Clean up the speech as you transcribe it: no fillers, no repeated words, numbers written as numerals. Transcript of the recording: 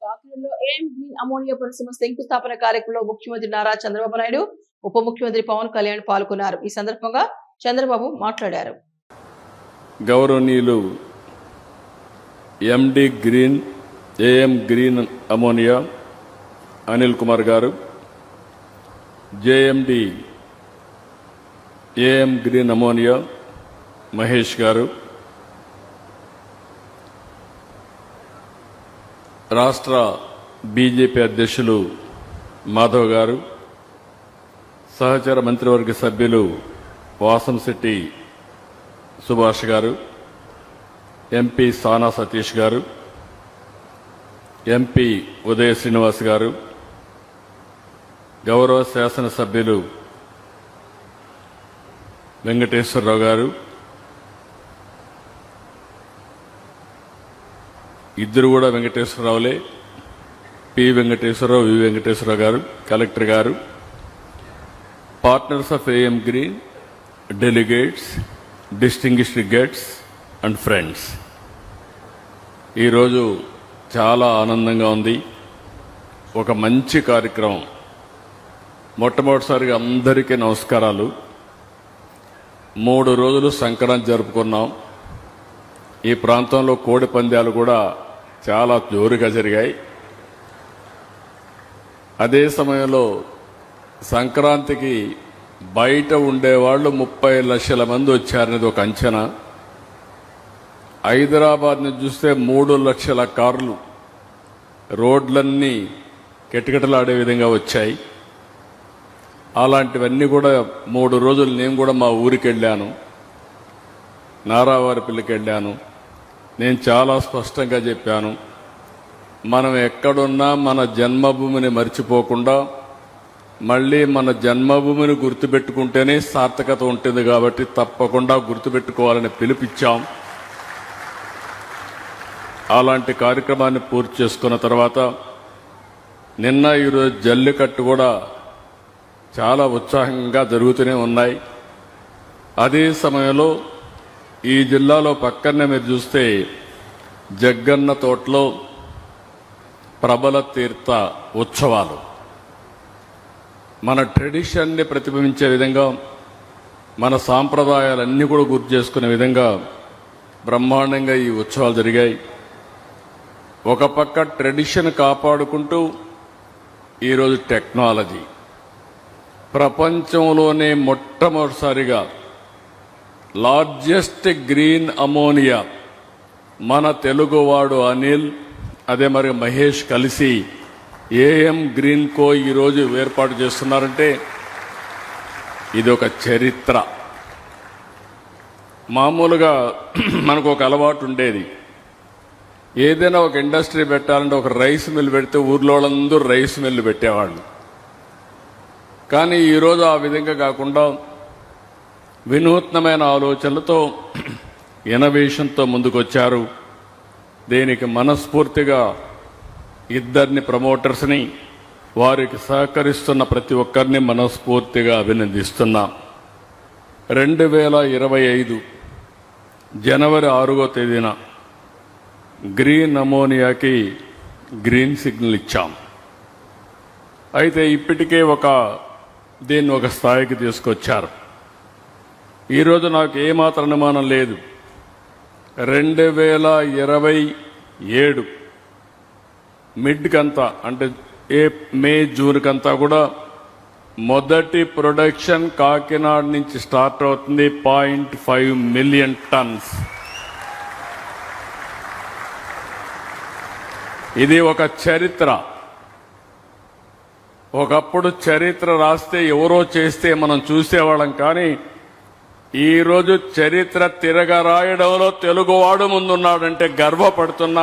కాకినాడలో AM green ammonia పరిశ్రమ శంకుస్థాపన కార్యక్రమంలో ముఖ్యమంత్రి నారా చంద్రబాబు నాయుడు, ఉప ముఖ్యమంత్రి పవన్ కళ్యాణ్ పాల్గొన్నారు. ఈ సందర్భంగా చంద్రబాబు మాట్లాడారు. గౌరవనీయులు MD green AM green ammonia Anil Kumar garu, JMD AM green ammonia Mahesh garu, రాష్ట్ర బీజేపీ అధ్యక్షులు మాధవ్ గారు, సహచర మంత్రివర్గ సభ్యులు వాసంశెట్టి సుభాష్ గారు, ఎంపీ సానా సతీష్ గారు, ఎంపీ ఉదయ శ్రీనివాస్ గారు, గౌరవ శాసనసభ్యులు వెంకటేశ్వరరావు గారు, ఇద్దరు కూడా వెంకటేశ్వరరావులే, పి వెంకటేశ్వరరావు, వి వెంకటేశ్వరరావు గారు, కలెక్టర్ గారు, partners of AM green, delegates, distinguished guests and friends, ఈరోజు చాలా ఆనందంగా ఉంది. ఒక మంచి కార్యక్రమం. మొట్టమొదటిసారిగా అందరికీ నమస్కారాలు. 3 రోజులు సంక్రాంతి జరుపుకున్నాం. ఈ ప్రాంతంలో కోడి పందాలు కూడా చాలా జోరుగా జరిగాయి. అదే సమయంలో సంక్రాంతికి బయట ఉండేవాళ్లు 30 లక్షల మంది వచ్చారనేది ఒక అంచనా. హైదరాబాద్ని చూస్తే 3 లక్షల కార్లు రోడ్లన్నీ కిటకిటలాడే విధంగా వచ్చాయి. అలాంటివన్నీ కూడా 3 రోజులు నేను కూడా మా ఊరికి వెళ్ళాను, నారావారిపల్లికి వెళ్ళాను. నేను చాలా స్పష్టంగా చెప్పాను, మనం ఎక్కడున్నా మన జన్మభూమిని మర్చిపోకుండా మళ్ళీ మన జన్మభూమిని గుర్తుపెట్టుకుంటేనే సార్థకత ఉంటుంది. కాబట్టి తప్పకుండా గుర్తుపెట్టుకోవాలని పిలుపిచ్చాం. అలాంటి కార్యక్రమాన్ని పూర్తి చేసుకున్న తర్వాత నిన్న ఈరోజు జల్లికట్టు కూడా చాలా ఉత్సాహంగా జరుగుతూనే ఉన్నాయి. అదే సమయంలో ఈ జిల్లాలో పక్కనే మీరు చూస్తే జగ్గన్న తోటలో ప్రబల తీర్థ ఉత్సవాలు మన ట్రెడిషన్ని ప్రతిబింబించే విధంగా, మన సాంప్రదాయాలన్నీ కూడా గుర్తు చేసుకునే విధంగా బ్రహ్మాండంగా ఈ ఉత్సవాలు జరిగాయి. ఒక పక్క ట్రెడిషన్ కాపాడుకుంటూ ఈరోజు టెక్నాలజీ ప్రపంచంలోనే మొట్టమొదటిసారిగా లార్జెస్ట్ గ్రీన్ అమోనియా మన తెలుగువాడు అనిల్, అదే మరి మహేష్ కలిసి ఏఎం గ్రీన్ కో ఈరోజు ఏర్పాటు చేస్తున్నారంటే ఇది ఒక చరిత్ర. మామూలుగా మనకు ఒక అలవాటు ఉండేది, ఏదైనా ఒక ఇండస్ట్రీ పెట్టాలంటే ఒక రైస్ మిల్ పెడితే ఊర్లో వాళ్ళందరూ రైస్ మిల్లు పెట్టేవాళ్ళు. కానీ ఈరోజు ఆ విధంగా కాకుండా వినూత్నమైన ఆలోచనలతో, ఇన్నోవేషన్తో ముందుకొచ్చారు. దీనికి మనస్ఫూర్తిగా ఇద్దరిని ప్రమోటర్స్ని, వారికి సహకరిస్తున్న ప్రతి ఒక్కరిని మనస్ఫూర్తిగా అభినందిస్తున్నాం. 2025 జనవరి 6వ తేదీన గ్రీన్ అమోనియాకి గ్రీన్ సిగ్నల్ ఇచ్చాం. అయితే ఇప్పటికే దీన్ని ఒక స్థాయికి తీసుకొచ్చారు. ఈరోజు నాకు ఏమాత్రం అనుమానం లేదు, 2027 మిడ్కంతా అంటే మే జూన్ కంతా కూడా మొదటి ప్రొడక్షన్ కాకినాడ నుంచి స్టార్ట్ అవుతుంది. 0.5 మిలియన్ టన్స్. ఇది ఒక చరిత్ర. ఒకప్పుడు చరిత్ర రాస్తే ఎవరో చేస్తే మనం చూసేవాళ్ళం, కానీ ఈరోజు చరిత్ర తిరగరాయడంలో తెలుగువాడు ముందున్నాడంటే గర్వపడుతున్నా.